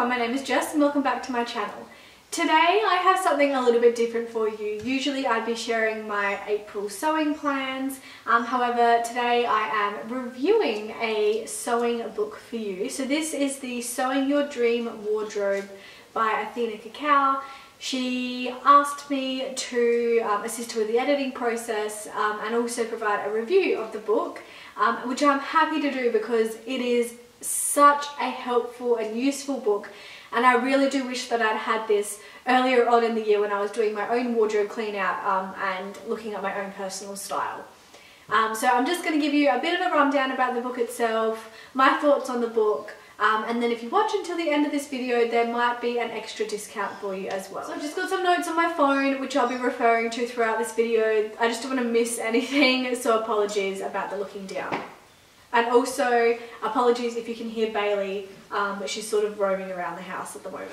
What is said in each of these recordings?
everyone, my name is Jess and welcome back to my channel. Today I have something a little bit different for you. Usually I'd be sharing my April sewing plans, however today I am reviewing a sewing book for you. So this is the Sewing Your Dream Wardrobe by Athina Kakou. She asked me to assist her with the editing process and also provide a review of the book, which I'm happy to do because it is such a helpful and useful book, and I really do wish that I'd had this earlier on in the year when I was doing my own wardrobe clean out and looking at my own personal style. So I'm just going to give you a bit of a rundown about the book itself, my thoughts on the book, and then if you watch until the end of this video there might be an extra discount for you as well. So I've just got some notes on my phone which I'll be referring to throughout this video. I just don't want to miss anything, so apologies about the looking down. And also apologies if you can hear Bailey, but she's sort of roaming around the house at the moment.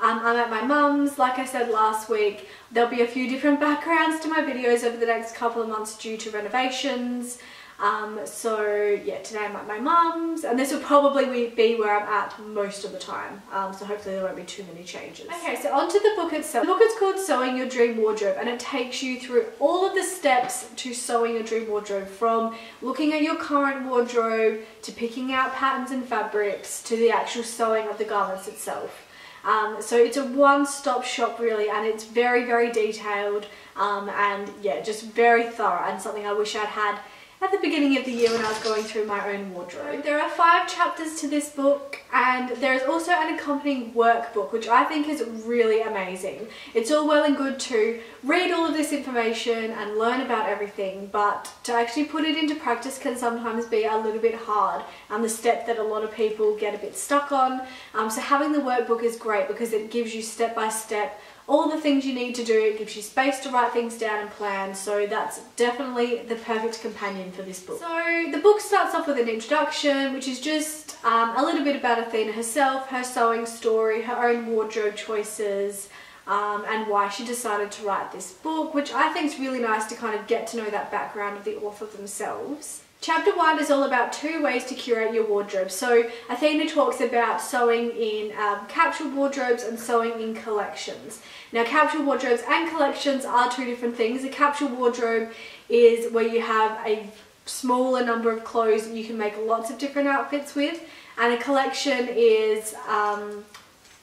I'm at my mum's, like I said last week. There'll be a few different backgrounds to my videos over the next couple of months due to renovations. So yeah, today I'm at my mum's, and this will probably be where I'm at most of the time, so hopefully there won't be too many changes. Okay, so onto the book itself. The book is called Sewing Your Dream Wardrobe, and it takes you through all of the steps to sewing your dream wardrobe, from looking at your current wardrobe to picking out patterns and fabrics to the actual sewing of the garments itself. So it's a one-stop shop really, and it's very, very detailed, and yeah, just very thorough, and something I wish I'd had at the beginning of the year when I was going through my own wardrobe. There are 5 chapters to this book, and there is also an accompanying workbook which I think is really amazing. It's all well and good to read all of this information and learn about everything, but to actually put it into practice can sometimes be a little bit hard, and the step that a lot of people get a bit stuck on. So having the workbook is great because it gives you step by step all the things you need to do. It gives you space to write things down and plan, so that's definitely the perfect companion for this book. So the book starts off with an introduction, which is just a little bit about Athina herself, her sewing story, her own wardrobe choices, and why she decided to write this book, which I think is really nice to kind of get to know that background of the author themselves. Chapter 1 is all about 2 ways to curate your wardrobe. So Athina talks about sewing in capsule wardrobes and sewing in collections. Now capsule wardrobes and collections are 2 different things. A capsule wardrobe is where you have a smaller number of clothes that you can make lots of different outfits with, and a collection is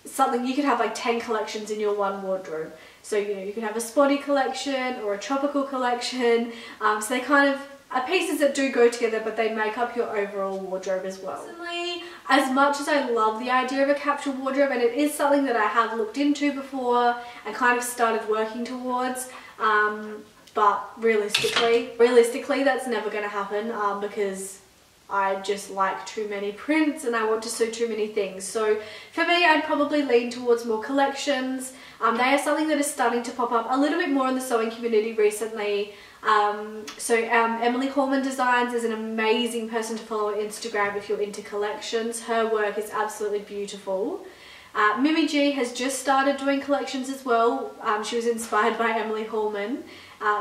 something you could have like 10 collections in your one wardrobe. So you know, you can have a spotty collection or a tropical collection, so they kind of are pieces that do go together, but they make up your overall wardrobe as well. Personally, as much as I love the idea of a capsule wardrobe, and it is something that I have looked into before and kind of started working towards, but realistically that's never going to happen because I just like too many prints and I want to sew too many things. So for me, I'd probably lean towards more collections. They are something that is starting to pop up a little bit more in the sewing community recently. Emily Hallman Designs is an amazing person to follow on Instagram if you're into collections. Her work is absolutely beautiful. Mimi G has just started doing collections as well. She was inspired by Emily Hallman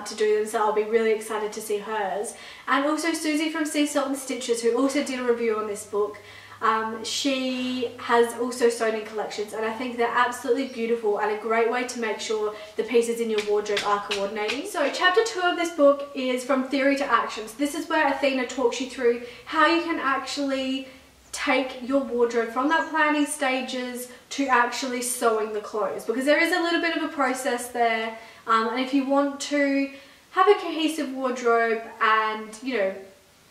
to do them, so I'll be really excited to see hers. And also Susie from Sea Salt and Stitches, who also did a review on this book. She has also sewn in collections, and I think they're absolutely beautiful and a great way to make sure the pieces in your wardrobe are coordinating. So chapter 2 of this book is From Theory to Actions. This is where Athina talks you through how you can actually take your wardrobe from that planning stages to actually sewing the clothes, because there is a little bit of a process there, and if you want to have a cohesive wardrobe and, you know,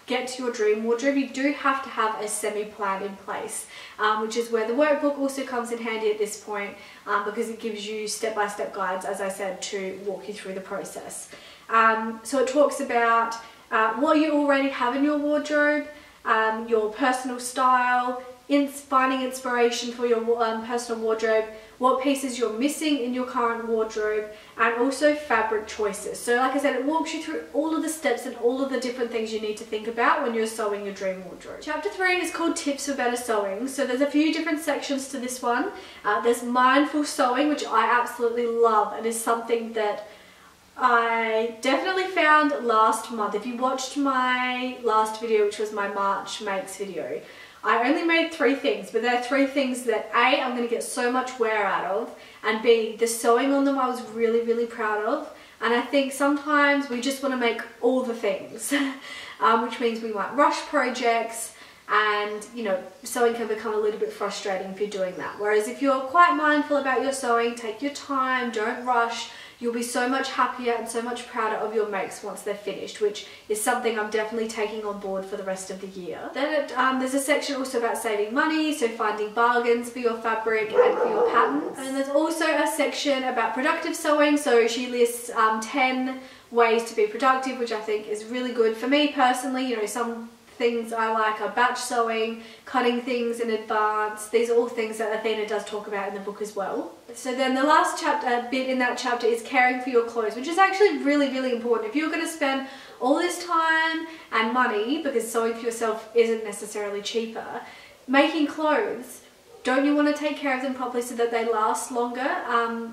get to your dream wardrobe, you do have to have a semi-plan in place, which is where the workbook also comes in handy at this point, because it gives you step-by-step guides, as I said, to walk you through the process. So it talks about what you already have in your wardrobe, your personal style, finding inspiration for your personal wardrobe, what pieces you're missing in your current wardrobe, and also fabric choices. So like I said, it walks you through all of the steps and all of the different things you need to think about when you're sewing your dream wardrobe. Chapter 3 is called Tips for Better Sewing. So there's a few different sections to this one. There's mindful sewing, which I absolutely love, and is something that I definitely found last month. If you watched my last video, which was my March makes video, I only made 3 things, but they're 3 things that A, I'm going to get so much wear out of, and B, the sewing on them I was really, really proud of. And I think sometimes we just want to make all the things, which means we might rush projects, and you know, sewing can become a little bit frustrating if you're doing that. Whereas if you're quite mindful about your sewing, take your time, don't rush, you'll be so much happier and so much prouder of your makes once they're finished, which is something I'm definitely taking on board for the rest of the year. Then there's a section also about saving money, so finding bargains for your fabric and for your patterns. And there's also a section about productive sewing, so she lists 10 ways to be productive, which I think is really good. For me personally, you know, some things I like are batch sewing, cutting things in advance. These are all things that Athina does talk about in the book as well. So then the last bit in that chapter is caring for your clothes, which is actually really, really important. If you're going to spend all this time and money, because sewing for yourself isn't necessarily cheaper, making clothes, don't you want to take care of them properly so that they last longer?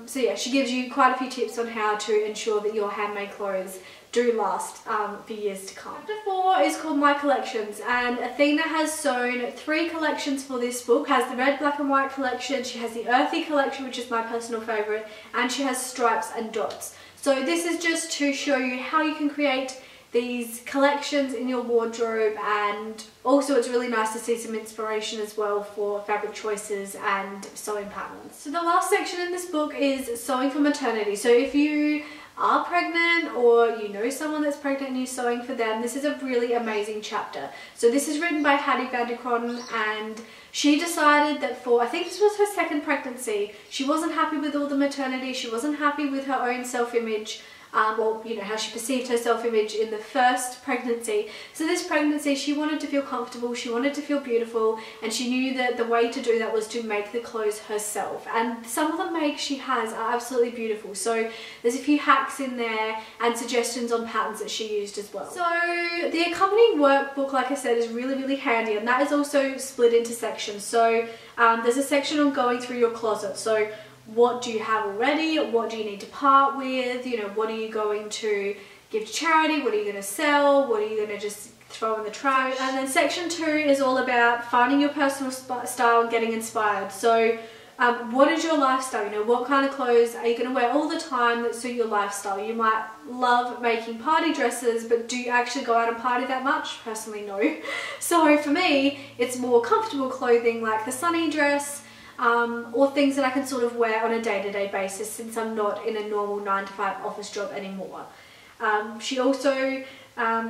So yeah, she gives you quite a few tips on how to ensure that your handmade clothes do last for years to come. Chapter 4 is called My Collections, and Athina has sewn 3 collections for this book. Has the red, black and white collection, she has the earthy collection, which is my personal favourite, and she has stripes and dots. So this is just to show you how you can create these collections in your wardrobe, and also it's really nice to see some inspiration as well for fabric choices and sewing patterns. So the last section in this book is sewing for maternity. So if you are pregnant or you know someone that's pregnant and you're sewing for them, this is a really amazing chapter. So this is written by Hattie van der Kroon, and she decided that for, I think this was her 2nd pregnancy, she wasn't happy with all the maternity, she wasn't happy with her own self-image, or you know, how she perceived her self-image in the 1st pregnancy. So this pregnancy, she wanted to feel comfortable, she wanted to feel beautiful, and she knew that the way to do that was to make the clothes herself. And some of the makes she has are absolutely beautiful. So there's a few hacks in there and suggestions on patterns that she used as well. So the accompanying workbook, like I said, is really, really handy, and that is also split into sections. So there's a section on going through your closet. So what do you have already? What do you need to part with? You know, what are you going to give to charity? What are you going to sell? What are you going to just throw in the trash? And then section 2 is all about finding your personal style and getting inspired. So what is your lifestyle? You know, what kind of clothes are you going to wear all the time that suit your lifestyle? You might love making party dresses, but do you actually go out and party that much? Personally, no. So for me, it's more comfortable clothing like the sunny dress, or things that I can sort of wear on a day-to-day basis, since I'm not in a normal 9-to-5 office job anymore. She also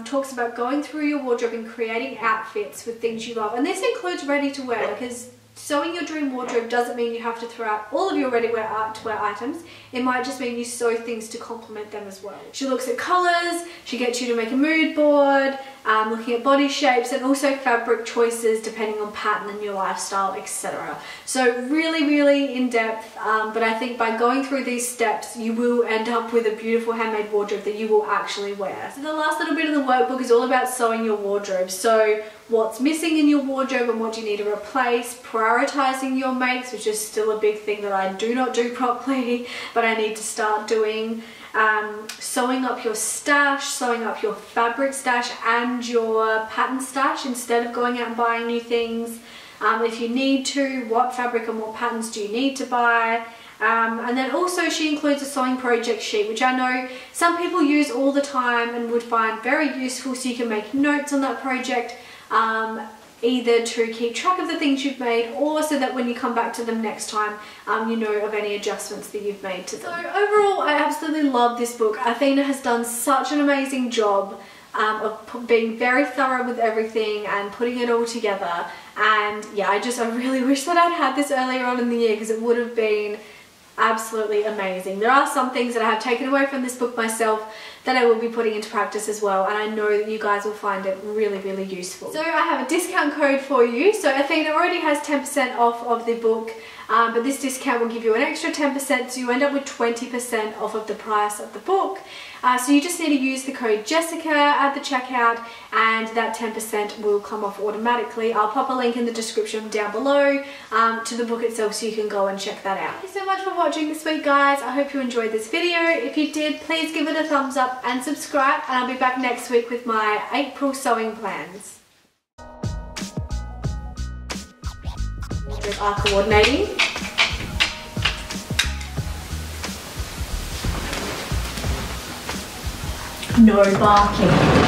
talks about going through your wardrobe and creating outfits with things you love, and this includes ready to wear, because sewing your dream wardrobe doesn't mean you have to throw out all of your ready-to-wear items. It might just mean you sew things to complement them as well. She looks at colours, she gets you to make a mood board, looking at body shapes, and also fabric choices depending on pattern and your lifestyle, etc. So really, really in-depth, but I think by going through these steps you will end up with a beautiful handmade wardrobe that you will actually wear. So the last little bit of the workbook is all about sewing your wardrobe. So what's missing in your wardrobe and what do you need to replace, prioritizing your makes, which is still a big thing that I do not do properly, but I need to start doing. Sewing up your stash, sewing up your fabric stash and your pattern stash instead of going out and buying new things. If you need to, what fabric and what patterns do you need to buy? And then also she includes a sewing project sheet, which I know some people use all the time and would find very useful, so you can make notes on that project, either to keep track of the things you've made, or so that when you come back to them next time, you know of any adjustments that you've made to them. So overall, I absolutely love this book. Athina has done such an amazing job of being very thorough with everything and putting it all together. And yeah, I really wish that I'd had this earlier on in the year, because it would have been absolutely amazing. There are some things that I have taken away from this book myself that I will be putting into practice as well, and I know that you guys will find it really, really useful. So I have a discount code for you. So Athina already has 10% off of the book, but this discount will give you an extra 10%, so you end up with 20% off of the price of the book. So you just need to use the code Jessica at the checkout, and that 10% will come off automatically. I'll pop a link in the description down below to the book itself, so you can go and check that out. Thank you so much for watching this week, guys. I hope you enjoyed this video. If you did, please give it a thumbs up and subscribe, and I'll be back next week with my April sewing plans. fingers are coordinating. No barking.